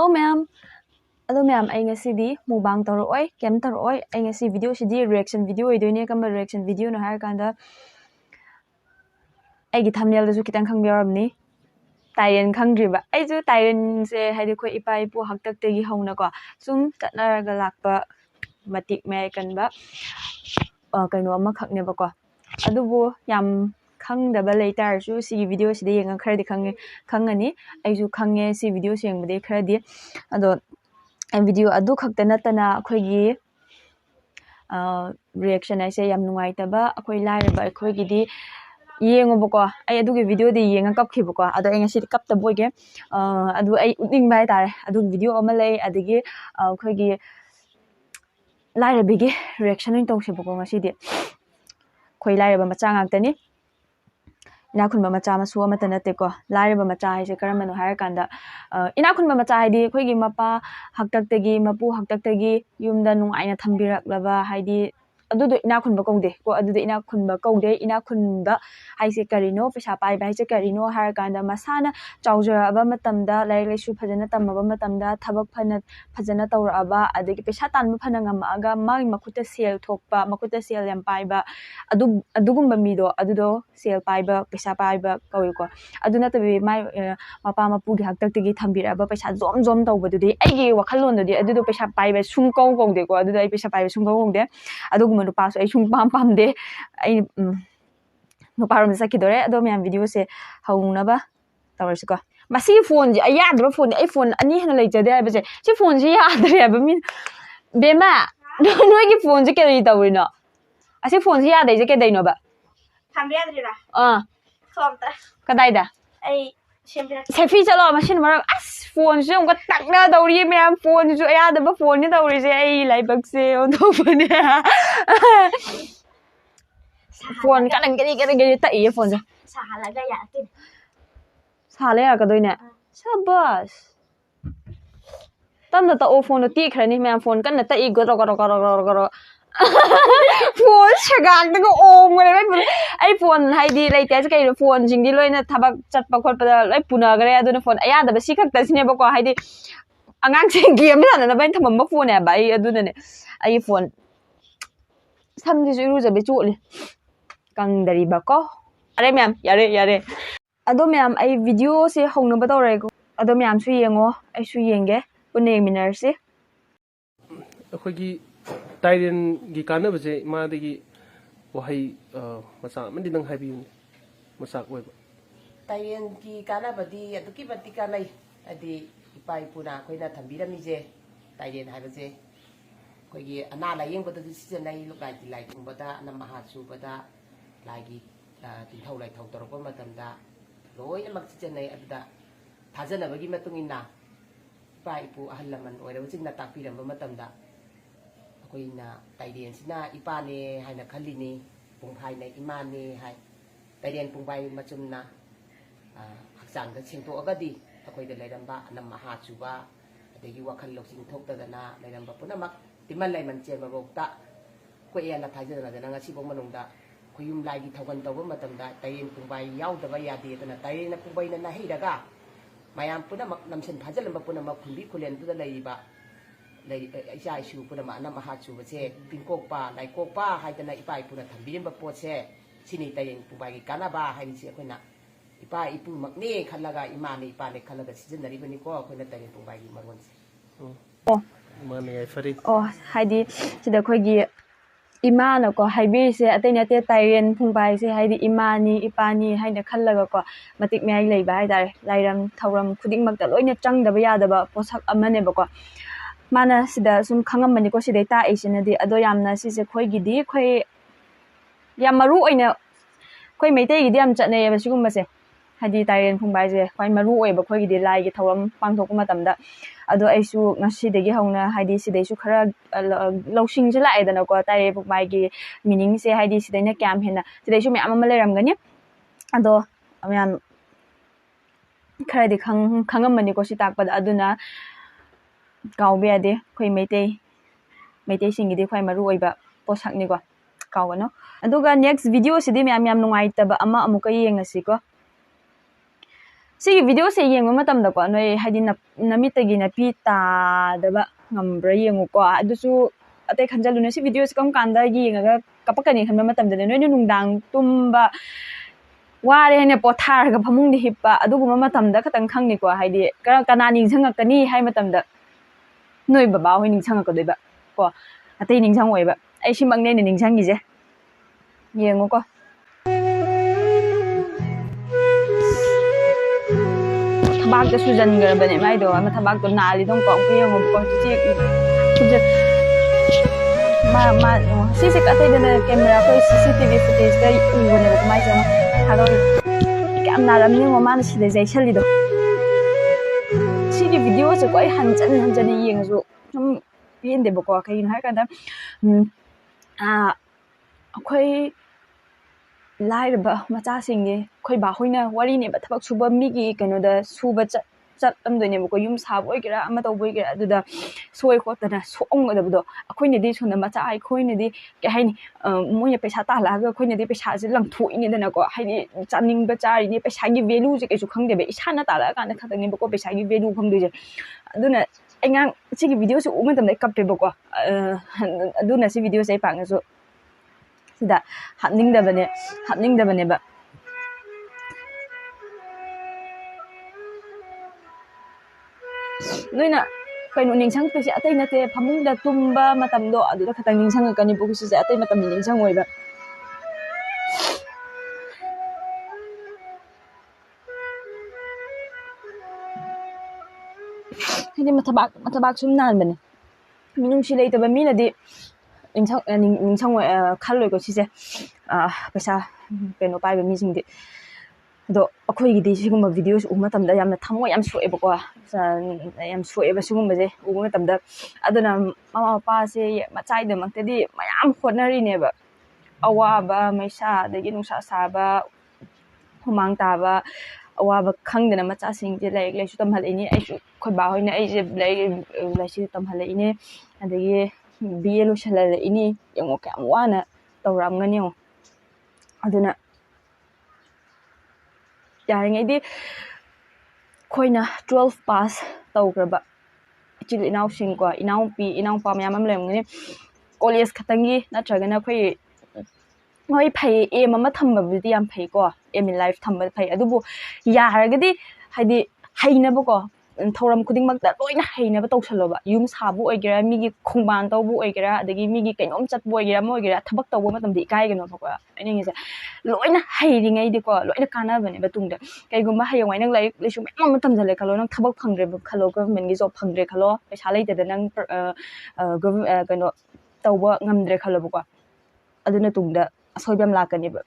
ma'am I ngasi mukbang taroi kem taroi ai ngasi video sidi reaction video idoine kamba reaction video no har kanda ai gi thumbnail da su kitang khang biaramni Tairen khangdriba ai ju Tairen se haidi khoi ipai pu haktak te gi hauna ko sum tatnaraga lakpa matik me kanba kaino ama khakne ba ko adubu yam khangdaba later su si video sidi yenga kharadi khangani ai ju khange si video sengbade kharadi ado video adu khakta natana khoigi reaction ai se yam nungai taba akhoi lairaba akhoi gidi yengobo ai adugi video di yenga kapkhibo ko ado ai ngasi kapta boyge adu ai uding bai tare adu video ama lay adigi khoigi lairabigi reaction in tongsibo ko ngasi di khoi lairaba macha ngaktani ina khunba macha masu ama tanate ko lairaba macha ai se karamano har kanda ina khunba macha haidi khoigi mapa haktaktagi mapu haktaktagi yumda nungaina thambiraklaba haidi adudo ina khunba kongde ko adudo ina khunba kongde ina khunba haise karino pesa pai bai se karino har kanda masana chaujara aba matamda lairaisu phajana tamaba matamda thabak phajana tawraba adagi pesa tanba phanangam aga magi makuta sel thokpa makuta sel yam paiba adugumba mido adudo sel paiba pesa paiba kawi ko aduna tabi mai mapa mapugi haktaktagi thambiraba pesa zom tawbadudi aigi wakhalondodi adudo pesa paiba sungkong kongde ko adudo ai pesa paiba sungkong kongde adu manu paso ai chung pam de ai no param sakidore ado myam video se hauna ba tawrsi ko masi phone ji ayadro phone ai phone ani hana leijade ai base si phone ji yadre ba min bema no gi phone ji ke tawrino asi phone ji yadai je ke daino ba thambiadrira somta kadaida ai selfie chalo machine mara as phone se umka takna dawri myam phone ju ayada ba phone ni dawri se ai laibak se odo bane phone kadang gari ta iya phone se sahalaga yakin sale ya kadoine sabas tamda ta o phone ti khrani myam phone kan ta i goro phone chagang da ko om gare ai phone haidi laite se kai phone jingdi loina thabak chatpa khotpa lai puna gare aduna phone ayada ba sikak ta sine ba ko haidi angang se game na bain thamam ba phone ya bai aduna ne ai phone samdi su iru jabe chuli kang dari ba ko are myam yare ado myam ai video se hongna ba tawrai ko ado myam su yengo ai su yenge pune minarsi अखोगी ताइरेन गी काना बजे मादगी वहाई मसा मंदी नंग हाइबी मसा कोई ताइरेन की काना बदी अदुकी बत्ती काना अदी इपाई पुना कोइना थंबीरमीजे ताइरेन हाइबजे कोइगी अना लायेंग बदु सिजनाई लुकाई लाई कुंबदा अना महासुबदा लागी तिथौ लाई थौ तोरपा मतमदा लोयनमक सिजनाई अदुदा थाजनबगी मतुंगिना इपाई पु अहल लमन ओइरबजिंगना ताकपिरम मतमदा अखोइना ताइरेन सिना इपाने हाइना खलिनी पुंफाइना इमाने हाइ ताइरेन पुंबाई मचुमना हक्चांग सेंटोअगदी अखोइदा लेरंबा अनम महाचुबा अदगी वखल लौसिंग थोक्तदना लेरंबा पुनमक तिमल लाइमन चेमबोक्ता कोएला थाजदना दना ngasi bong manungda khoyum laigi thogan tawba matamda tayen pungbai yaudaba yade dana tayen pungbai na nahidaga mayam punamak namsen phajalamba punamak khumbi khulen tuda leiba lei isa isu punama na mahachu base pingkokpa laikokpa haidana ipai puna thambimba potse sini tayen pungbai gi kanaba haisi khoina ipa ipu makne khallaga imane ipane khallaga sijanari bani ko khoina tayen pungbai gi maronse माने आई फरी हाइदी सिदा खोगी इमाना को हाइबी से अतैना ते ताइरेन फुंबाई से हाइदी इमानी इपानी हाइना खल्लगा को मतिक म्याइ लैबा हाइदारे लाइरम थौरम खुदिंग मक्ता लोइना चंगदबा यादबा पोसक अमने बको माना सिदा सुम खंगमनि को सिदै ता एसिनदि अदो यामना सिसे खोइगिदि खोइ याम मरु ओइना खोइ मैतैगिदि याम चने यबा सिगुमसे हाइदी ताइरेन फुंबाई से खोइ मरु ओइबा खोइगिदि लाइगे थौरम पांथोक मतमदा ado aisu ngasidagi hauna haidi sidaisu khara lawsing je laidana ko taire pukbai gi meaning se haidi sidaina kyam hena sidaisu me amama leramgani ado amyan khara di khangam ko si takpad aduna kawbe ade khoi meitei singi de khoi maru oiba posak ni ko kawano aduga next video sidi me am nungai taba ama amuka yengasi ko ꯁꯤꯒꯤ ꯚꯤꯗꯤꯑꯣꯁꯦ ꯌꯦꯡꯕ ꯃꯇꯝꯗꯀꯣ ꯅꯣꯏ ꯍꯥꯏꯗꯤ ꯅꯃꯤꯠꯇꯒꯤ ꯅꯥꯄꯤ ꯇꯥꯗꯕ ꯉꯝꯕ꯭ꯔꯥ ꯌꯦꯡꯉꯨꯀꯣ ꯑꯗꯨꯁꯨ ꯑꯇꯩ ꯈꯟꯖꯜꯂꯨꯅꯨ ꯁꯤ ꯚꯤꯗꯤꯑꯣꯁꯦ ꯀꯔꯝ ꯀꯥꯟꯗ ꯌꯦꯡꯉꯒ ꯀꯞꯄꯛꯀꯅꯤ ꯈꯟꯕ ꯃꯇꯝꯗꯅꯦ ꯅꯣꯏꯅ ꯅꯨꯡꯗꯥꯡ ꯇꯨꯝꯕ ꯋꯥꯔꯦ ꯍꯥꯏꯅ ꯄꯣꯊꯥꯔꯒ ꯐꯃꯨꯡꯗ ꯍꯤꯞꯄ ꯑꯗꯨꯒꯨꯝꯕ ꯃꯇꯝꯗ ꯈꯛꯇꯪ ꯈꯪꯅꯤꯀꯣ ꯍꯥꯏꯗꯤ ꯀꯅꯥ ꯅꯤꯡꯁꯤꯡꯉꯛꯀꯅꯤ ꯍꯥꯏ ꯃꯇꯝꯗ ꯅꯣꯏ ꯕꯕꯥ ꯍꯣꯏ ꯅꯤꯡꯁꯤꯡꯉꯛꯀꯗꯣꯏꯕ ꯀꯣ ꯑꯇꯩ ꯅꯤꯡꯁꯤꯡꯉꯣꯏꯕ ꯑꯩ ꯁꯤꯃꯛꯅꯦ ꯑꯩꯅ ꯅꯤꯡꯁꯤꯡꯉꯤꯁꯦ ꯌꯦꯡꯉꯨꯀꯣ ꯊꯕꯥꯛꯇ ꯁꯨꯖꯟꯈ꯭ꯔꯕꯅꯦ ꯃꯥꯏꯗꯣ ꯑꯃ ꯊꯕꯥꯛꯇꯣ ꯅꯥꯜꯂꯤꯗꯣ ꯑꯃꯨꯛ ꯌꯦꯡꯉꯣꯕꯀꯣ ꯁꯤꯁꯦ ꯑꯇꯩꯗꯅ ꯀꯦꯃꯦꯔꯥ ꯑꯩꯈꯣꯏ CCTV ꯐꯨꯇꯦꯖꯇ ꯎꯕꯅꯦꯕ ꯀꯃꯥꯏꯅ ꯆꯪꯉꯣ ꯊꯥꯗꯣꯛꯏ ꯀꯌꯥꯝ ꯅꯥꯔꯝꯅꯤ ꯌꯦꯡꯉꯣ ꯃꯥꯅ ꯁꯤꯗ ꯌꯩꯁꯜꯂꯤꯗꯣ ꯁꯤꯒꯤ ꯚꯤꯗꯤꯑꯣꯁꯦꯀꯣ ꯑꯩ ꯍꯟꯖꯟ ꯌꯦꯡꯉꯁꯨ ꯁꯨꯝ ꯄꯦꯟꯗꯦꯕꯀꯣ ꯀꯩꯒꯤꯅꯣ ꯍꯥꯏꯔꯀꯥꯟꯗ ꯑꯩꯈꯣꯏ ꯂꯥꯏꯔꯕ ꯃꯆꯥꯁꯤꯡꯅꯦ ꯑꯩꯈꯣꯏ ꯕꯥꯍꯣꯏꯅ ꯋꯥꯔꯤꯅꯦꯕ ꯊꯕꯛ ꯁꯨꯕ ꯃꯤꯒꯤ ꯀꯩꯅꯣꯗ ꯁꯨꯕ ꯆꯠꯂꯝꯗꯣꯏꯅꯦꯕꯀꯣ ꯌꯨꯝ ꯁꯥꯕ ꯑꯣꯏꯒꯦꯔꯥ ꯑꯃ ꯇꯧꯕ ꯑꯣꯏꯒꯦꯔꯥ ꯑꯗꯨꯗ ꯁꯣꯏ ꯈꯣꯠꯇꯅ ꯁꯣꯛꯑꯝꯒꯗꯕꯗꯣ ꯑꯩꯈꯣꯏꯅꯗꯤ ꯁꯣꯝꯗ ꯃꯆꯥ ꯑꯩꯈꯣꯏꯅꯗꯤ ꯀꯩ ꯍꯥꯏꯅꯤ ꯃꯣꯏꯅ ꯄꯩꯁꯥ ꯇꯥꯜꯂꯛꯑꯒ ꯑꯩꯈꯣꯏꯅꯗꯤ ꯄꯩꯁꯥꯁꯦ ꯂꯪꯊꯣꯛꯏꯅꯤꯗꯅꯀோ ꯍꯥꯏꯗꯤ ꯆꯥꯅꯤꯡꯕ ꯆꯥꯔꯤꯅꯤ ꯄꯩꯁꯥꯒꯤ ꯚꯦꯂꯨꯁꯦ ꯀꯩꯁꯨ ꯈꯪꯗꯦꯕ ꯏꯁꯥꯅ ꯇꯥꯜꯂꯛꯑꯀꯥꯟꯗ ꯈꯛꯇꯪꯅꯦꯕꯀꯣ ꯄꯩꯁꯥꯒꯤ ꯚꯦꯂꯨ ꯈꯪꯗꯣꯏꯁꯦ ꯑꯗꯨꯅ ꯑꯩꯉꯥꯡ ꯁꯤꯒꯤ ꯚꯤꯗꯤꯑꯣꯁꯦ ꯎꯕ ꯃꯇꯝꯗ ꯑꯩ ꯀꯞꯄꯦꯕꯀꯣ ꯑꯗꯨꯅ ꯁꯤ ꯚꯤꯗꯤꯑꯣꯁꯦ ꯑꯩ ꯄꯥꯛꯅꯁꯨ ꯁꯤꯗ ꯍꯥꯞꯅꯤꯡꯗꯕꯅꯦꯕ ꯅꯣꯏꯅ ꯀꯩꯅꯣ ꯅꯤꯡꯁꯤꯡꯉꯛꯇꯣꯏꯁꯦ ꯑꯇꯩ ꯅꯠꯇꯦ ꯐꯃꯨꯡꯗ ꯇꯨꯝꯕ ꯃꯇꯝꯗꯣ ꯑꯗꯨꯗ ꯈꯛꯇꯪ ꯅꯤꯡꯁꯤꯡꯉꯛꯀꯅꯤꯕꯀꯣ ꯁꯤꯁꯦ ꯑꯇꯩ ꯃꯇꯝꯗ ꯅꯤꯡꯁꯤꯡꯉꯣꯏꯕ ꯍꯥꯏꯗꯤ ꯃꯊꯕꯥꯛ ꯁꯨꯝ ꯅꯥꯟꯕꯅꯦ ꯃꯤꯅꯨꯡꯁꯤ ꯂꯩꯇꯕ ꯃꯤꯅꯗꯤ ꯅꯤꯡꯁꯪꯉꯣꯏ ꯈꯜꯂꯣꯏꯀꯣ ꯁꯤꯁꯦ ꯄꯩꯁꯥ ꯀꯩꯅꯣ ꯄꯥꯏꯕ ꯃꯤꯁꯤꯡꯗꯤ ꯑꯗꯣ ꯑꯩꯈꯣꯏꯒꯤꯗꯤ ꯁꯤꯒꯨꯝꯕ ꯚꯤꯗꯤꯑꯣꯁꯦ ꯎꯕ ꯃꯇꯝꯗ ꯌꯥꯝꯅ ꯊꯃꯣꯏ ꯌꯥꯝ ꯁꯣꯛꯑꯦꯕꯀꯣ ꯌꯥꯝ ꯁꯣꯛꯑꯦꯕ ꯁꯤꯒꯨꯝꯕꯁꯦ ꯎꯕ ꯃꯇꯝꯗ ꯑꯗꯨꯅ ꯃꯃꯥ ꯃꯄꯥꯁꯦ ꯃꯆꯥꯒꯤꯗꯃꯛꯇꯗꯤ ꯃꯌꯥꯝ ꯍꯣꯠꯅꯔꯤꯅꯦꯕ ꯑꯋꯥꯕ ꯃꯩꯁꯥ ꯑꯗꯒꯤ ꯅꯨꯡꯁꯥ ꯁꯥꯕ ꯍꯨꯃꯥꯡ ꯇꯥꯕ ꯑꯋꯥꯕ ꯈꯪꯗꯅ ꯃꯆꯥꯁꯤꯡꯁꯦ ꯂꯥꯏꯔꯤꯛ ꯂꯥꯏꯁꯨ ꯇꯝꯍꯜꯂꯛꯏꯅꯤ ꯑꯩꯁꯨ ꯑꯩꯈꯣꯏ ꯕꯥ ꯍꯣꯏꯅ ꯑꯩꯁꯦ ꯂꯥꯏꯔꯤꯛ ꯂꯥꯏꯁꯨ ꯇꯝꯍꯜꯂꯛꯏꯅꯦ ꯑꯗꯒꯤ BA ꯂꯣꯏꯁꯤꯜꯍꯜꯂꯛꯏꯅꯤ ꯌꯦꯡꯉꯣ ꯀꯌꯥꯝ ꯋꯥꯅ ꯇꯧꯔꯛꯑꯝꯒꯅꯤ ꯌꯦꯡꯉꯣ ꯑꯗꯨꯅ ꯌꯥꯔꯤꯉꯩꯗꯤ ꯑꯩꯈꯣꯏꯅ 12 ꯄꯥꯁ ꯇꯧꯈ꯭ꯔꯕ ꯏꯆꯤꯜ ꯏꯅꯥꯎꯁꯤꯡꯀꯣ ꯏꯅꯥꯎꯄꯥ ꯃꯌꯥꯝ ꯑꯃ ꯂꯩꯔꯝꯒꯅꯤ ꯀꯣꯂꯦꯖ ꯈꯛꯇꯪꯒꯤ ꯅꯠꯇ꯭ꯔꯒꯅ ꯑꯩꯈꯣꯏ ꯍꯣꯏ ꯐꯩ ꯑꯦꯝ ꯑꯃ ꯊꯝꯕꯕꯨꯗꯤ ꯌꯥꯝ ꯐꯩꯀꯣ ꯑꯦꯝ ꯏꯟ ꯂꯥꯏꯐ ꯊꯝꯕ ꯐꯩ ꯑꯗꯨꯕꯨ ꯌꯥꯔꯒꯗꯤ ꯍꯥꯏꯗꯤ ꯍꯩꯅꯕꯀꯣ ꯊꯧꯔꯝ ꯈꯨꯗꯤꯡꯃꯛꯇ ꯂꯣꯏꯅ ꯍꯩꯅꯕ ꯇꯧꯁꯜꯂꯣꯕ ꯌꯨꯝ ꯁꯥꯕ ꯑꯣꯏꯒꯦꯔꯥ ꯃꯤꯒꯤ ꯈꯣꯡꯕꯥꯟ ꯇꯧꯕ ꯑꯣꯏꯒꯦꯔꯥ ꯑꯗꯒꯤ ꯃꯤꯒꯤ ꯀꯩꯅꯣꯝ ꯆꯠꯄ ꯑꯣꯏꯒꯦꯔꯥ ꯑꯃ ꯑꯣꯏꯒꯦꯔꯥ ꯊꯕꯛ ꯇꯧꯕ ꯃꯇꯝꯗ ꯏꯀꯥꯏꯒꯅꯣꯕꯀꯣ ꯑꯩꯅꯉꯤꯁꯦ ꯂꯣꯏꯅ ꯍꯩꯔꯤꯉꯩꯗꯤꯀꯣ ꯂꯣꯏꯅ ꯀꯥꯟꯅꯕꯅꯦꯕ ꯇꯨꯡꯗ ꯀꯩꯒꯨꯝꯕ ꯍꯌꯦꯡꯋꯥꯏ ꯅꯪ ꯂꯥꯏꯔꯤꯛ ꯂꯥꯏꯁꯨ ꯃꯌꯥꯝ ꯑꯃ ꯇꯝꯁꯤꯜꯂꯦ ꯈꯜꯂꯣ ꯅꯪ ꯊꯕꯛ ꯐꯪꯗ꯭ꯔꯦ ꯈꯜꯂꯣ ꯒꯚꯔꯟꯃꯦꯟꯒꯤ ꯖꯣꯕ ꯐꯪꯗ꯭ꯔꯦ ꯈꯜꯂꯣ ꯄꯩꯁా ꯂꯩꯇꯗ ꯅꯪ ꯀꯩꯅꯣ ꯇꯧꯕ ꯉꯝꯗ꯭ꯔꯦ ꯈꯜꯂꯣꯕꯀꯣ ꯑꯗꯨꯅ ꯇꯨꯡꯗ ꯑꯁꯣꯏꯕ ꯌꯥꯝ ꯂꯥꯛꯀꯅꯦꯕ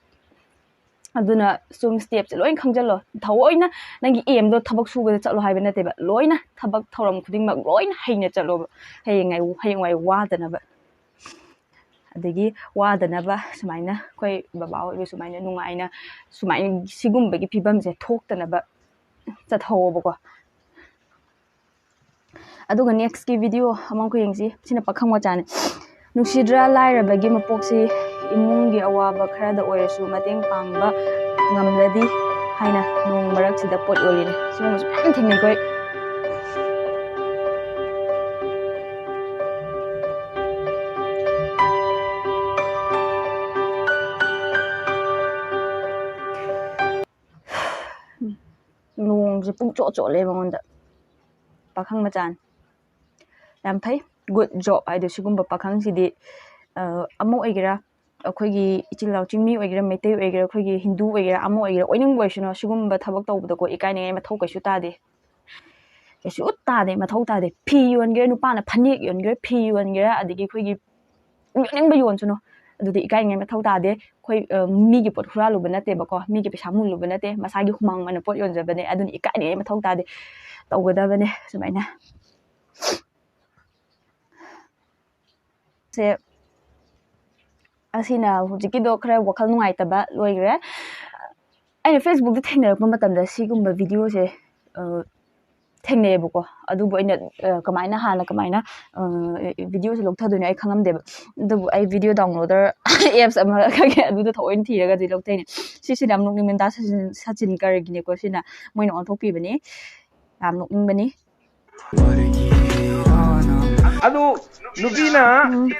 ꯑꯗꯨꯅ ꯁꯨꯝ ꯁ꯭ꯇꯦꯞꯁꯦ ꯂꯣꯏ ꯈꯪꯖꯜꯂꯣ ꯊꯑꯣꯏꯅ ꯅꯪꯒꯤ ꯑꯦꯝꯗꯣ थबक सुबदा चलो हाइबा नतेबा लोइना थबक थौरम खुदिंगमक लोइना हैना चलोबा हयेंवाइ वादनबा अदगी वादनबा सुमाइना कोई बाबा होइबे सुमाइना नुंगाइना सुमाइना सिगुम्बगी फिबमसे थोक्तनबा चथौबको अदुगा नेक्स्ट की वीडियो अमंको येंगसि सिना पखंग मचाने नुसिद्रा लाइरबगी मपोक्सि इमुंगी अवाबा खरादा ओइरसु मतेंग पांगबा ngamladi haina nong marak sida pot oline simu yan thingni koi nong je pung cho le bangonda pakhang machan yam phai good job ai de sigumba pakhang sidi amo oigera अखोगी इचिलाउ चिमी ओइगरा मेते ओइगरा अखोगी हिंदू ओइगरा अमो ओइगरा ओइनिंग बोइसनो सिगुम्बा थबक तौबदको इकाइने मथौ कैसु तादे मथौ तादे फी योनगे नुपाना फनेक योनगे फी योनगे अदिगी अखोगी yawning योनसुनो अदुदि इकाइने मथौ तादे अखोई मीगी pot हुरालुब नतेबको मीगी पैसा मुलुब नते मसागी हुमांग मन pot योनजबने अदुनि इकाइने मथौ तादे तौगदबने सुमाइना से असिना हुजिकिदो खरा वखल नुंगाइतबा लोइग्रे आइना Facebook दे थेंनरप मतमदा सिगुम्बा video से ꯊꯦꯡꯅꯩꯌꯦꯕꯀꯣ ꯑꯗꯨꯕꯨ ꯑꯩꯅ ꯀꯃꯥꯏꯅ ꯍꯥꯟꯅ ꯀꯃꯥꯏꯅ ꯚꯤꯗꯤꯑꯣꯁꯦ ꯂꯧꯊꯗꯣꯏꯅꯣ ꯑꯩ ꯈꯪꯉꯝꯗꯦꯕ ꯑꯗꯨꯕꯨ ꯑꯩ ꯚꯤꯗꯤꯑꯣ ꯗꯥꯎꯟꯂꯣꯗꯔ ꯑꯦꯞꯁ ꯑꯃ ꯈꯪꯉꯦ ꯑꯗꯨꯗ ꯊꯑꯣꯏꯅ ꯊꯤꯔꯒꯗꯤ ꯂꯧꯊꯩꯅꯦ ꯁꯤꯁꯤꯅ ꯌꯥꯝ ꯅꯣꯛꯅꯤꯡꯕꯅꯤ ꯗꯥ ꯁꯆꯤꯟ ꯀꯔꯒꯤꯅꯦꯀꯣ ꯁꯤꯅ ꯃꯣꯏꯅ ꯑꯣꯟꯊꯣꯛꯄꯤꯕꯅꯤ ꯌꯥꯝ ꯅꯣꯛꯅꯤꯡꯕꯅꯤ ꯑꯗꯨ ꯅꯨꯄꯤꯅ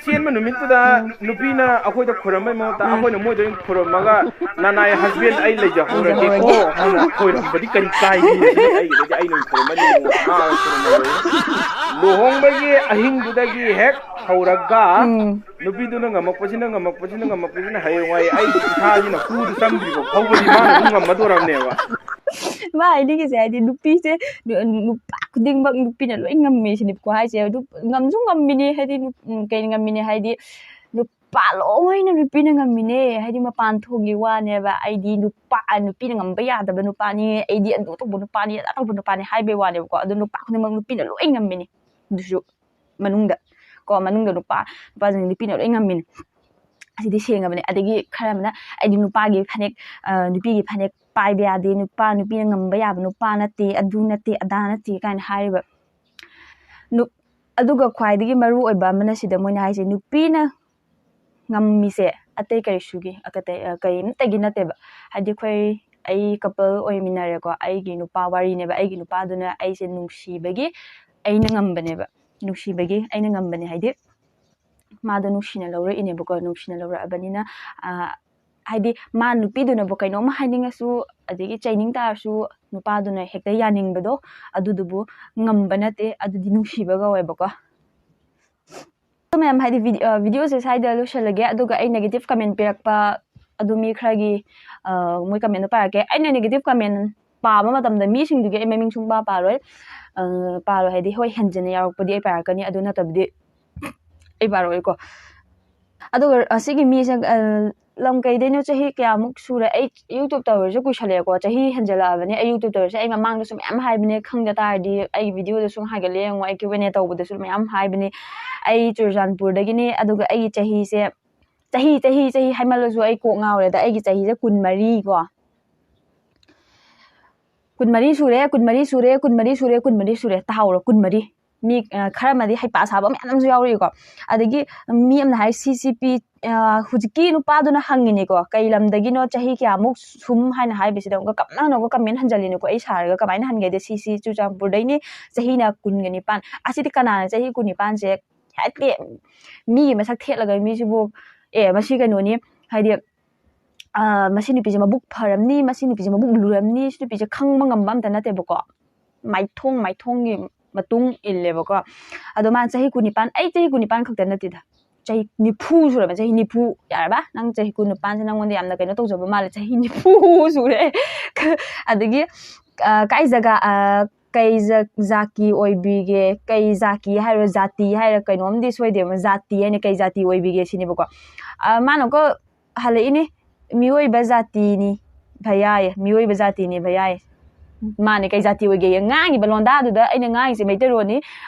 ꯆꯦꯟꯕ ꯅꯨꯃꯤꯠꯇꯨꯗ ꯅꯨꯄꯤꯅ ꯑꯩꯈꯣꯏꯗ ꯈꯨꯔꯝꯕꯩ ꯃꯍꯨꯠꯇ ꯑꯩꯈꯣꯏꯅ ꯃꯣꯏꯗ ꯑꯣꯏꯅ ꯈꯨꯔꯝꯃꯒ ꯅꯅꯥꯏ ꯍꯁꯕꯦꯟ ꯑꯩ ꯂꯩꯖꯍꯧꯔꯒꯦꯀꯣ ꯍꯥꯏꯅ ꯈꯣꯏꯔꯝꯕꯗꯤ ꯀꯔꯤ ꯀꯥꯏꯒꯦ ꯁꯤꯅꯤ ꯑꯩꯒꯤꯗꯗꯤ ꯑꯩꯅ ꯑꯣꯏꯅ ꯈꯨꯔꯝꯕꯅꯤ ꯈꯨꯔꯝꯃꯔꯣꯏ ꯂꯨꯍꯣꯡꯕꯒꯤ ꯑꯍꯤꯡꯗꯨꯗꯒꯤ ꯍꯦꯛ ꯍꯧꯔꯒ ꯅꯨꯄꯤꯗꯨꯅ ꯉꯝꯃꯛꯄꯁꯤꯅ ꯍꯌꯦꯡꯋꯥꯏ ꯑꯩꯒꯤ ꯏꯁꯥꯁꯤꯅ ꯍꯨꯗꯨ ꯆꯪꯗ꯭ꯔꯤꯕ ꯐꯥꯎꯕꯗꯤ ꯃꯥꯅ ꯑꯗꯨꯝ ꯉꯝꯃꯗꯣꯔꯕꯅꯦꯕ ꯃꯥ ꯍꯥꯏꯅꯤꯡꯉꯤꯁꯦ ꯍꯥꯏꯗꯤ ꯅꯨꯄꯤꯁꯦ ꯅꯨꯄꯥ ꯈꯨꯗꯤꯡꯃꯛ ꯅꯨꯄꯤꯅ ꯂꯣꯏ ꯉꯝꯃꯤ ꯁꯤꯅꯤꯀꯣ ꯍꯥꯏꯁꯦ ꯑꯗꯨ ꯉꯝꯁꯨ ꯉꯝꯃꯤꯅꯤ ꯍꯥꯏꯗꯤ ꯀꯩ ꯉꯝꯃꯤꯅꯤ ꯍꯥꯏꯗꯤ ꯅꯨꯄꯥ ꯂꯣꯏꯅ ꯅꯨꯄꯤꯅ ꯉꯝꯃꯤꯅꯦ ꯍꯥꯏꯗꯤ ꯃꯄꯥꯟ ꯊꯣꯡꯒꯤ ꯋꯥꯅꯦꯕ ꯑꯩꯗꯤ ꯅꯨꯄꯤꯅ ꯉꯝꯕ ꯌꯥꯗꯕ ꯅꯨꯄꯥꯅꯤ ꯑꯩꯗꯤ ꯑꯗꯨ ꯇꯧꯕ ꯅꯨꯄꯥꯅꯤ ꯑꯗꯥ ꯇꯧꯕ ꯅꯨꯄꯥꯅꯤ ꯍꯥꯏꯕꯩ ꯋꯥꯅꯦꯕꯀꯣ ꯑꯗꯨ ꯅꯨꯄꯥ ꯈꯨꯗꯤꯡꯃꯛ ꯅꯨꯄꯤꯅ ꯂꯣꯏ ꯉꯝꯃꯤꯅꯤ ꯑꯗꯨꯁꯨ ꯃꯅꯨꯡꯗ ꯅꯨꯄꯥꯁꯤꯡ ꯅꯨꯄꯤꯅ ꯂꯣꯏ ꯉꯝꯃꯤꯅꯤ ꯑꯁꯤꯗꯤ ꯁꯦꯡꯉꯕꯅꯦ ꯑꯗꯒꯤ ꯈꯔ ꯑꯃꯅ ꯑꯩꯗꯤ ꯅꯨꯄꯥꯒꯤ ꯐꯅꯦꯛ ꯅꯨꯄꯤꯒꯤ ꯐꯅꯦꯛ ꯄꯥꯏꯕ ꯌꯥꯗꯦ ꯅꯨꯄꯤꯅ ꯉꯝꯕ ꯌꯥꯕ ꯅꯨꯄꯥ ꯅꯠꯇꯦ ꯑꯗꯨ ꯅꯠꯇꯦ ꯑꯗꯥ ꯅꯠꯇꯦ ꯀꯥꯏꯅ ꯍꯥꯏꯔꯤꯕ ꯑꯗꯨꯒ ꯈ꯭ꯋꯥꯏꯗꯒꯤ ꯃꯔꯨ ꯑꯣꯏꯕ ꯑꯃꯅ ꯁꯤꯗ ꯃꯣꯏꯅ ꯍꯥꯏꯁꯦ ꯅꯨꯄꯤꯅ ꯉꯝꯃꯤꯁꯦ ꯑꯇꯩ ꯀꯔꯤꯝꯇꯒꯤ ꯅꯠꯇꯦꯕ ꯍꯥꯏꯗꯤ ꯑꯩ ꯀꯄꯜ ꯑꯣꯏꯃꯤꯟꯅꯔꯦꯀꯣ ꯑꯩꯒꯤ ꯅꯨꯄꯥ ꯋꯥꯔꯤꯅꯦꯕ ꯑꯩꯒꯤ ꯅꯨꯄꯥꯗꯨꯅ ꯑꯩꯁꯦ ꯅꯨꯡꯁꯤꯕꯒꯤ ꯑꯩꯅ ꯉꯝꯕꯅꯦꯕ ꯅꯨꯡꯁꯤꯕꯒꯤ ꯑꯩꯅ ꯉꯝꯕꯅꯦ ꯍꯥꯏꯗꯤ ꯃꯥꯗꯣ ꯅꯨꯡꯁꯤꯅ ꯂꯧꯔꯛꯏꯅꯦꯕꯀꯣ ꯅꯨꯡꯁꯤꯅ ꯂꯧꯔꯛꯑꯕꯅꯤನ ꯍꯥꯏꯗꯤ ꯃꯥ ꯅꯨꯄꯤꯗꯨꯅꯕꯨ ꯀꯩꯅꯣꯝꯃ ꯍꯥꯏꯅꯤꯡꯉꯁꯨ ꯑꯗꯒꯤ ꯆꯩꯅꯤꯡ ꯇꯥꯔꯁꯨ ꯅꯨꯄꯥꯗꯨꯅ ꯍꯦꯛꯇ ꯌꯥꯅꯤꯡꯕꯗꯣ ꯑꯗꯨꯗꯨꯕꯨ ꯉꯝꯕ ꯅꯠꯇꯦ ꯑꯗꯨꯗꯤ ꯅꯨꯡꯁꯤꯕ ꯀꯧꯋꯦꯕꯀꯣ ꯃꯌꯥꯝ ꯍꯥꯏꯗꯤ ꯚꯤꯗꯤꯑꯣꯁꯦ ꯁ꯭ꯋꯥꯏꯗ ꯂꯣꯏꯁꯤꯜꯂꯒꯦ ꯑꯗꯨꯒ ꯑꯩ ꯅꯦꯒꯦꯇꯤꯞ ꯀꯃꯦꯟ ꯄꯤꯔꯛꯄ ꯑꯗꯨ ꯃꯤ ꯈꯔꯒꯤ ꯃꯣꯏ ꯀꯃꯦꯟꯗꯣ ꯄꯥꯔꯛꯀꯦ ꯑꯩꯅ ꯅꯦꯒꯦꯇꯤꯞ ꯀꯃꯦꯟ ꯄꯥꯕ ꯃꯇꯝꯗ ꯃꯤꯁꯤꯡꯗꯨꯒꯤ ꯑꯩ ꯃꯃꯤꯡ ꯁꯨꯡꯄꯥ ꯄꯥꯔꯣꯏ ꯍꯥꯏꯗꯤ ꯍꯣꯏ ꯍꯦꯟꯖꯤꯟꯅ ꯌꯥꯎꯔꯛꯄꯗꯤ ꯑꯩ ꯄꯥꯔꯛꯀꯅꯤ ꯑꯗꯨ ꯅꯠꯇꯕꯗꯤ ꯑꯩ ꯄꯥꯔꯛꯑꯣꯏꯀꯣ ꯑꯗꯨꯒ ꯑꯁꯤꯒꯤ ꯃꯤꯁꯦ ꯂꯝ ꯀꯩꯗꯩꯅꯣ ꯆꯍꯤ ꯀꯌꯥꯃꯨꯛ ꯁꯨꯔꯦ ꯑꯩ ꯌꯨꯇ꯭ꯌꯨꯕ ꯇꯧꯔꯁꯨ ꯀꯨꯏꯁꯜꯂꯛꯑꯦꯀꯣ ꯆꯍꯤ ꯍꯦꯟꯖꯜꯂꯛꯑꯕꯅꯤ ꯑꯩ ꯌꯨꯇ꯭ꯌꯨꯕ ꯇꯧꯔꯁꯦ ꯑꯩ ꯃꯃꯥꯡꯗꯁꯨ ꯃꯌꯥꯝ ꯍꯥꯏꯕꯅꯦ ꯈꯪꯗ ꯇꯥꯔꯗꯤ ꯑꯩꯒꯤ ꯚꯤꯗꯤꯑꯣꯗ ꯁꯨꯝ ꯍꯥꯏꯒꯠꯂꯦ ꯌꯦꯡꯉꯣ ꯑꯩ Q&A ꯇꯧꯕꯗꯁꯨ ꯃꯌꯥꯝ ꯍꯥꯏꯕꯅꯦ ꯑꯩ ꯆꯨꯔꯆꯥꯟꯄꯨꯔꯗꯒꯤꯅꯤ ꯑꯗꯨꯒ ꯑꯩꯒꯤ ꯆꯍꯤꯁꯦ ꯆꯍꯤ ꯍꯥꯏꯃꯜꯂꯁꯨ ꯑꯩ ꯀꯣꯛ ꯉꯥꯎꯔꯦꯗ ꯑꯩꯒꯤ ꯆꯍꯤꯁꯦ 24 ꯀꯣ 24 ꯁꯨꯔꯦ ꯇꯥꯍꯧꯔꯣ 24 ꯃꯤ ꯈꯔ ꯑꯃꯗꯤ ꯍꯩꯄꯥ ꯁꯥꯕ ꯃꯌꯥꯝ ꯑꯃꯁꯨ ꯌꯥꯎꯔꯤꯀꯣ ꯑꯗꯒꯤ ꯃꯤ ꯑꯃꯅ ꯍꯥꯏ CCP ꯍꯧꯖꯤꯛꯀꯤ ꯅꯨꯄꯥꯗꯨꯅ ꯍꯪꯉꯤꯅꯦꯀꯣ ꯀꯩ ꯂꯝꯗꯒꯤꯅꯣ ꯆꯍꯤ ꯀꯌꯥꯃꯨꯛ ꯁꯨꯝ ꯍꯥꯏꯅ ꯍꯥꯏꯕꯁꯤꯗ ꯑꯃꯨꯛꯀ ꯀꯞꯅꯅꯕ ꯀꯃꯦꯟ ꯍꯟꯖꯜꯂꯤꯅꯦꯀꯣ ꯑꯩ ꯁꯥꯔꯒ ꯀꯃꯥꯏꯅ ꯍꯟꯒꯦꯗꯤ ꯁꯤꯁꯤ ꯆꯨꯔꯆꯥꯟꯄꯨꯔꯗꯩꯅꯤ ꯆꯍꯤꯅ 19 ꯑꯁꯤꯗꯤ ꯀꯅꯥꯅ ꯆꯍꯤ 19ꯁꯦ ꯍꯦꯛꯇ ꯃꯤꯒꯤ ꯃꯁꯛ ꯊꯦꯠꯂꯒ ꯃꯤꯁꯤꯕꯨ ꯃꯁꯤ ꯀꯩꯅꯣꯅꯤ ꯍꯥꯏꯗꯤ ꯃꯁꯤ ꯅꯨꯄꯤꯁꯦ ꯃꯕꯨꯛ ꯐꯔꯝꯅꯤ ꯃꯁꯤ ꯅꯨꯄꯤꯁꯦ ꯃꯕꯨꯛ ꯂꯨꯔꯝꯅꯤ ꯁꯤ ꯅꯨꯄꯤꯁꯦ ꯈꯪꯕ ꯉꯝꯕ ꯑꯝꯇ ꯅꯠꯇꯦꯕꯀꯣ ꯃꯥꯏꯊꯣꯡꯒꯤ ꯃꯇꯨꯡ ꯏꯜꯂꯦꯕꯀꯣ ꯑꯗꯣ ꯃꯥꯅ ꯆꯍꯤ 19 ꯑꯩ ꯆꯍꯤ 19 ꯈꯛꯇ ꯅꯠꯇꯦꯗ ꯆꯍꯤ 90 ꯁꯨꯔꯕ ꯆꯍꯤ 90 ꯌꯥꯔꯕ ꯅꯪ ꯆꯍꯤ 19ꯁꯦ ꯅꯪꯉꯣꯟꯗ ꯌꯥꯝꯅ ꯀꯩꯅꯣ ꯇꯧꯖꯕ ꯃꯥꯜꯂꯦ ꯆꯍꯤ 90 ꯁꯨꯔꯦ ꯑꯗꯒꯤ ꯀꯩ ꯖꯒꯥ ꯀꯩ ꯖꯥꯇꯤ ꯑꯣꯏꯕꯤꯒꯦ ꯀꯩ ꯖꯥꯇꯤ ꯍꯥꯏꯔꯣ ꯖꯥꯇꯤ ꯍꯥꯏꯔ ꯀꯩꯅꯣꯝꯗꯤ ꯁꯣꯏꯗꯦꯕ ꯖꯥꯇꯤ ꯍꯥꯏꯅ ꯀꯩ ꯖꯥꯇꯤ ꯑꯣꯏꯕꯤꯒꯦ ꯁꯤꯅꯦꯕꯀꯣ ꯃꯥꯅꯀꯣ ꯍꯜꯂꯛꯏꯅꯤ ꯃꯤꯑꯣꯏꯕ ꯖꯥꯇꯤꯅꯤ ꯚꯩꯌꯥꯌꯦ ꯃꯤꯑꯣꯏꯕ ꯖꯥꯇꯤꯅꯤ ꯚꯩꯌꯥꯌꯦ ꯃꯥꯅꯦ ꯀꯩ ꯖꯥꯇꯤ ꯑꯣꯏꯒꯦ ꯉꯥꯡꯉꯤꯕ ꯂꯣꯟꯗꯥꯗꯨꯗ ꯑꯩꯅ ꯉꯥꯡꯉꯤꯁꯦ ꯃꯩꯇꯩꯔꯣꯟꯅꯤ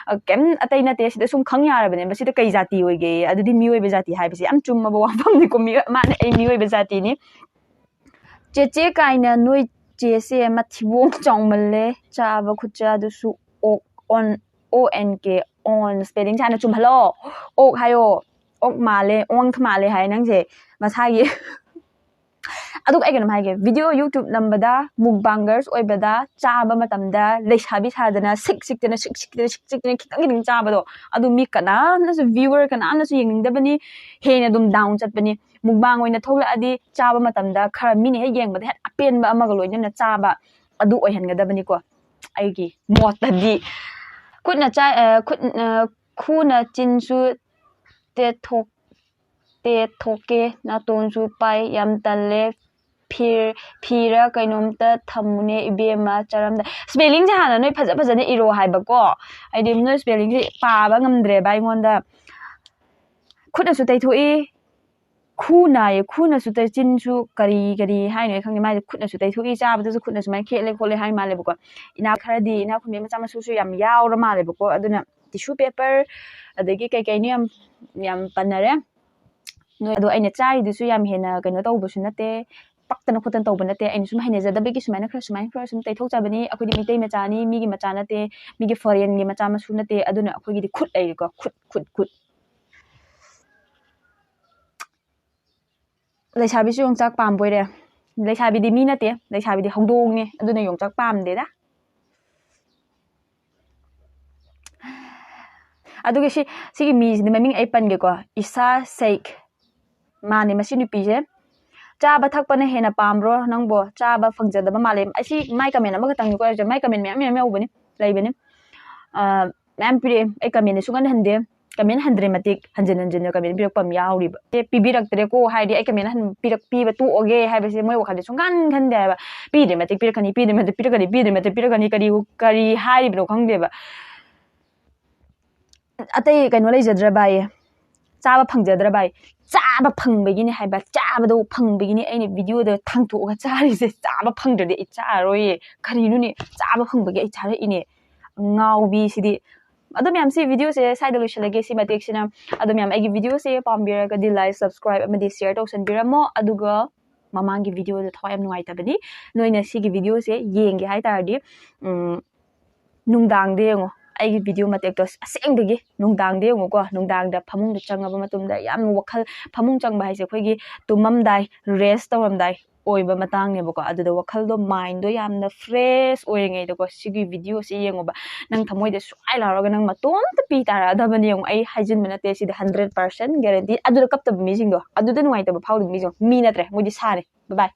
ꯀꯩꯝ ꯑꯇꯩ ꯅꯠꯇꯦ ꯁꯤꯗ ꯁꯨꯝ ꯈꯪ ꯌꯥꯔꯕꯅꯦ ꯃꯁꯤꯗ ꯀꯩ ꯖꯥꯇꯤ ꯑꯣꯏꯒꯦ ꯑꯗꯨꯗꯤ ꯃꯤꯑꯣꯏꯕ ꯖꯥꯇꯤ ꯍꯥꯏꯕꯁꯦ ꯌꯥꯝ ꯆꯨꯝꯃꯕ ꯋꯥꯐꯝꯅꯤꯀꯣ ꯃꯥꯅꯦ ꯑꯩ ꯃꯤꯑꯣꯏꯕ ꯖꯥꯇꯤꯅꯤ ꯆꯦꯆꯦ ꯀꯥꯏꯅ ꯅꯣꯏ ꯆꯦꯁꯦ ꯃꯊꯤꯕꯣꯡ ꯆꯥꯎꯃꯜꯂꯦ ꯆꯥꯕ ꯈꯨꯠꯆꯥꯗꯨꯁꯨ ONK ꯑꯣꯟ ꯁ꯭ꯄꯦꯂꯤꯡꯁꯦ ꯍꯥꯟꯅ ꯆꯨꯝꯍꯜꯂꯣ ꯑꯣꯛ ꯍꯥꯏꯌꯣ ꯑꯣꯛ ꯃꯥꯜꯂꯦ ꯑꯣꯡ ꯃꯥꯜꯂꯦ ꯍꯥꯏ ꯅꯪꯁꯦ ꯃꯁꯥꯒꯤ ꯑꯗꯨꯒ ꯑꯩ ꯀꯩꯅꯣꯝ ꯍꯥꯏꯒꯦ ꯚꯤꯗꯤꯑꯣ ꯌꯨꯇ꯭ꯌꯨꯕ ꯅꯝꯕꯗ ꯃꯨꯛꯕꯥꯡꯒꯔꯁ ꯑꯣꯏꯕꯗ ꯆꯥꯕ ꯃꯇꯝꯗ ꯂꯩꯁꯥꯕꯤ ꯁꯥꯗꯅ ꯁꯤꯛꯇꯅ ꯈꯤꯇꯪ ꯆꯥꯕꯗꯣ ꯑꯗꯨ ꯃꯤ ꯀꯅꯥꯝꯅꯁꯨ ꯚ꯭ꯌꯨꯋꯔ ꯀꯅꯥꯝꯅꯁꯨ ꯌꯦꯡꯅꯤꯡꯗꯕꯅꯤ ꯍꯦꯟꯅ ꯑꯗꯨꯝ ꯗꯥꯎꯟ ꯆꯠꯄꯅꯤ ꯃꯨꯛꯕꯥꯡ ꯑꯣꯏꯅ ꯊꯣꯛꯂꯛꯑꯗꯤ ꯆꯥꯕ ꯃꯇꯝꯗꯈꯔ ꯃꯤꯅ ꯍꯦꯛ ꯌꯦꯡꯕꯗ ꯍꯦꯛ ꯑꯄꯦꯟꯕ ꯑꯃꯒ ꯂꯣꯏꯅꯅ ꯆꯥꯕ ꯑꯗꯨ ꯑꯣꯏꯍꯟꯒꯗꯕꯅꯤꯀꯣ ꯑꯩꯒꯤ ꯃꯣꯠꯇꯗꯤ ꯈꯨꯅ ꯆꯤꯟꯁꯨ ꯇꯦꯊꯣꯛꯀꯦ ꯅꯥꯇꯣꯟꯁꯨ ꯄꯥꯏ ꯌꯥꯝ ꯇꯜꯂꯦ ꯐꯤꯔ ꯀꯩꯅꯣꯝꯇ ꯊꯝꯃꯨꯅꯦ ꯏꯕꯦꯝꯃ ꯆꯔꯝꯗ ꯁ꯭ꯄꯦꯂꯤꯡꯁꯦ ꯍꯥꯟꯅ ꯅꯣꯏ ꯐꯖꯅ ꯏꯔꯣ ꯍꯥꯏꯕꯀꯣ ꯍꯥꯏꯗꯤ ꯅꯣꯏ ꯁ꯭ꯄꯦꯂꯤꯡꯁꯦ ꯄꯥꯕ ꯉꯝꯗ꯭ꯔꯦꯕ ꯑꯩꯉꯣꯟꯗ ꯈꯨꯠꯅꯁꯨ ꯇꯩꯊꯣꯛꯏ ꯈꯨꯅꯁꯨ ꯆꯤꯟꯁꯨ ꯀꯔꯤ ꯍꯥꯏꯅꯣ ꯈꯪꯗꯦ ꯃꯥꯏꯁꯦ ꯈꯨꯠꯅꯁꯨ ꯇꯩꯊꯣꯛꯏ ꯆꯥꯕꯗꯁꯨ ꯈꯨꯠꯅ ꯁꯨꯃꯥꯏꯅ ꯈꯦꯠꯂꯦ ꯈꯣꯠꯂꯦ ꯍꯥꯏ ꯃꯥꯜꯂꯦꯕꯀꯣ ꯈꯔꯗꯤ ꯏꯅꯥꯛ ꯈꯨꯟꯕꯤ ꯃꯆꯥ ꯃꯁꯨꯁꯨ ꯌꯥꯝ ꯌꯥꯎꯔ ꯃꯥꯜꯂꯦꯕꯀꯣ ꯑꯗꯨꯅ ꯇꯤꯁꯨ ꯄꯦꯄꯔ ꯑꯗꯒꯤ ꯀꯩꯀꯩꯅꯣ ꯌꯥꯝ ꯄꯟꯅꯔꯦ ꯅꯣꯏ ꯑꯗꯣ ꯑꯩꯅ ꯆꯥꯔꯤꯗꯨꯁꯨ ꯌꯥꯝ ꯍꯦꯟꯅ ꯀꯩꯅꯣ ꯇꯧꯕꯁꯨ ꯅꯠꯇꯦ ꯄꯛꯇꯅ ꯈꯣꯠꯇꯅ ꯇꯧꯕ ꯅꯠꯇꯦ ꯑꯩꯅ ꯁꯨꯝ ꯍꯩꯅꯖꯗꯕꯒꯤ ꯁꯨꯃꯥꯏꯅ ꯈꯔ ꯁꯨꯝ ꯇꯩꯊꯣꯛꯆꯕꯅꯤ ꯑꯩꯈꯣꯏꯗꯤ ꯃꯩꯇꯩ ꯃꯆꯥꯅꯤ ꯃꯤꯒꯤ ꯃꯆꯥ ꯅꯠꯇꯦ ꯃꯤꯒꯤ ꯐꯣꯔꯦꯟꯒꯤ ꯃꯆꯥ ꯃꯁꯨ ꯅꯠꯇꯦ ꯑꯗꯨꯅ ꯑꯩꯈꯣꯏꯒꯤꯗꯤ ꯈꯨꯠ ꯂꯩꯔꯤꯀꯣ ꯈꯨꯠ ꯂꯩꯁꯥꯕꯤꯁꯨ ꯌꯣꯡꯆꯥꯛ ꯄꯥꯝꯕꯣꯏꯔꯦ ꯂꯩꯁꯥꯕꯤꯗꯤ ꯃꯤ ꯅꯠꯇꯦ ꯂꯩꯁꯥꯕꯤꯗꯤ ꯍꯧꯗꯣꯡꯅꯦ ꯑꯗꯨꯅ ꯌꯣꯡꯆꯥꯛ ꯄꯥꯝꯗꯦꯗ ꯑꯗꯨꯒ ꯁꯤꯒꯤ ꯃꯤꯁꯤꯗꯤ ꯃꯃꯤꯡ ꯑꯩ ꯄꯟꯒꯦꯀꯣ ꯏꯁꯥ ꯁꯦꯛ ꯃꯥꯅꯦ ꯃꯁꯤ ꯅꯨꯄꯤꯁꯦ ꯆꯥꯕ ꯊꯛꯄꯅ ꯍꯦꯟꯅ ꯄꯥꯝꯕ꯭ꯔꯣ ꯅꯪꯕꯣ ꯆꯥꯕ ꯐꯪꯖꯗꯕ ꯃꯥꯜꯂꯦ ꯑꯁꯤ ꯃꯥꯏ ꯀꯃꯦꯟ ꯑꯃꯈꯛꯇꯪꯅꯤꯀꯣ ꯑꯩꯁꯦ ꯃꯥꯏ ꯀꯃꯦꯟ ꯃꯌꯥꯝ ꯌꯧꯕꯅꯤ ꯂꯩꯕꯅꯤ ꯃꯌꯥꯝ ꯄꯤꯔꯛꯑꯦ ꯑꯩ ꯀꯃꯦꯟꯗꯤ ꯁꯨꯡꯍꯟ ꯍꯟꯗꯦ ꯀꯃꯦꯟ ꯍꯟꯗ꯭ꯔꯦ ꯃꯇꯤꯛ ꯍꯟꯖꯤꯟꯅ ꯀꯃꯦꯟ ꯄꯤꯔꯛꯄ ꯑꯃ ꯌꯥꯎꯔꯤꯕ ꯄꯤꯕꯤꯔꯛꯇ꯭ꯔꯦꯀꯣ ꯍꯥꯏꯗꯤ ꯑꯩ ꯀꯃꯦꯟ ꯄꯤꯕ ꯇꯣꯛꯑꯒꯦ ꯍꯥꯏꯕꯁꯦ ꯃꯣꯏ ꯋꯥꯈꯜꯗ ꯁꯨꯡꯈꯟ ꯈꯟꯗꯦ ꯍꯥꯏꯕ ꯄꯤꯗ꯭ꯔꯦ ꯃꯇꯤꯛ ꯄꯤꯔꯛꯀꯅꯤ ꯄꯤꯗ꯭ꯔꯦ ꯃꯇꯤꯛ ꯄꯤꯔꯛꯀꯅꯤ ꯀꯔꯤ ꯍꯥꯏꯔꯤꯕꯅꯣ ꯈꯪꯗꯦꯕ ꯑꯇꯩ ꯀꯩꯅꯣ ꯂꯩꯖꯗ꯭ꯔꯕ ꯑꯩ ꯆꯥꯕ ꯐꯪꯖꯗ꯭ꯔꯕ ꯑꯩ ꯆꯥꯕ ꯐꯪꯕꯒꯤꯅꯤ ꯍꯥꯏꯕ ꯆꯥꯕꯗꯣ ꯐꯪꯕꯒꯤꯅꯤ ꯑꯩꯅ ꯚꯤꯗꯤꯑꯣꯗ ꯊꯥꯡꯇꯣꯛꯑꯒ ꯆꯥꯔꯤꯁꯦ ꯆꯥꯕ ꯐꯪꯗ꯭ꯔꯗꯤ ꯑꯩ ꯆꯥꯔꯔꯣꯏꯌꯦ ꯀꯔꯤꯅꯣꯅꯦ ꯆꯥꯕ ꯐꯪꯕꯒꯤ ꯑꯩ ꯆꯥꯔꯛꯏꯅꯦ ꯉꯥꯎꯕꯤꯁꯤꯗꯤ ꯑꯗꯣ ꯃꯌꯥꯝ ꯁꯤ ꯚꯤꯗꯤꯑꯣꯁꯦ ꯁ꯭ꯋꯥꯏꯗ ꯂꯣꯏꯁꯤꯜꯂꯒꯦ ꯁꯤ ꯃꯇꯦꯛꯁꯤꯅ ꯑꯗꯣ ꯃꯌꯥꯝ ꯑꯩꯒꯤ ꯚꯤꯗꯤꯑꯣꯁꯦ ꯄꯥꯝꯕꯤꯔꯒꯗꯤ ꯂꯥꯏꯛ ꯁꯕꯁꯀ꯭ꯔꯥꯏꯕ ꯑꯃꯗꯤ ꯁꯤꯌꯔ ꯇꯧꯁꯟꯕꯤꯔꯝꯃꯣ ꯑꯗꯨꯒ ꯃꯃꯥꯡꯒꯤ ꯚꯤꯗꯤꯑꯣꯗ ꯊꯋꯥꯏ ꯌꯥꯝ ꯅꯨꯡꯉꯥꯏꯇꯕꯅꯤ ꯅꯣꯏꯅ ꯁꯤꯒꯤ ꯚꯤꯗꯤꯑꯣꯁꯦ ꯌꯦꯡꯒꯦ ꯍꯥꯏꯇꯥꯔꯗꯤ ꯅꯨꯡꯗꯥꯡꯗ ꯌꯦꯡꯉꯣ ꯑꯩꯒꯤ ꯚꯤꯗꯤꯑꯣ ꯃꯇꯦꯛꯇꯣ ꯑꯁꯦꯡꯗꯒꯤ ꯅꯨꯡꯗꯥꯡꯗ ꯌꯦꯡꯉꯣꯀꯣ ꯅꯨꯡꯗꯥꯡꯗ ꯐꯃꯨꯡꯗ ꯆꯪꯉꯕ ꯃꯇꯨꯡꯗ ꯌꯥꯝꯅ ꯋꯥꯈꯜ ꯐꯃꯨꯡ ꯆꯪꯕ ꯍꯥꯏꯁꯦ ꯑꯩꯈꯣꯏꯒꯤ ꯇꯨꯝꯃꯝꯗꯥꯏ ꯔꯦꯁ ꯇꯧꯔꯝꯗꯥꯏ ꯑꯣꯏꯕ ꯃꯇꯥꯡꯅꯦꯕꯀꯣ ꯑꯗꯨꯗ ꯋꯥꯈꯜꯗꯣ ꯃꯥꯏꯟꯗꯣ ꯌꯥꯝꯅ ꯐ꯭ꯔꯦꯁ ꯑꯣꯏꯔꯤꯉꯩꯗꯀꯣ ꯁꯤꯒꯤ ꯚꯤꯗꯤꯑꯣꯁꯤ ꯌꯦꯡꯉꯣꯕ ꯅꯪ ꯊꯃꯣꯏꯗ ꯁꯨꯋꯥꯏ ꯂꯥꯎꯔꯒ ꯅꯪ ꯃꯇꯣꯝꯇ ꯄꯤ ꯇꯥꯔꯛꯑꯗꯕꯅꯤ ꯌꯦꯡꯉꯣ ꯑꯩ ꯍꯥꯏꯖꯤꯟꯕ ꯅꯠꯇꯦ ꯁꯤꯗ 100% ꯒꯦꯔꯦꯟꯇꯤ ꯑꯗꯨꯗ ꯀꯞꯇꯕ ꯃꯤꯁꯤꯡꯗꯣ ꯑꯗꯨꯗ ꯅꯨꯡꯉꯥꯏꯇꯕ ꯐꯥꯎꯗꯕ ꯃꯤꯁꯤꯡꯗꯣ ꯃꯤ ꯅꯠꯇ꯭ꯔꯦ ꯃꯣꯏꯗꯤ ꯁꯥꯔꯦ ꯕꯥꯏ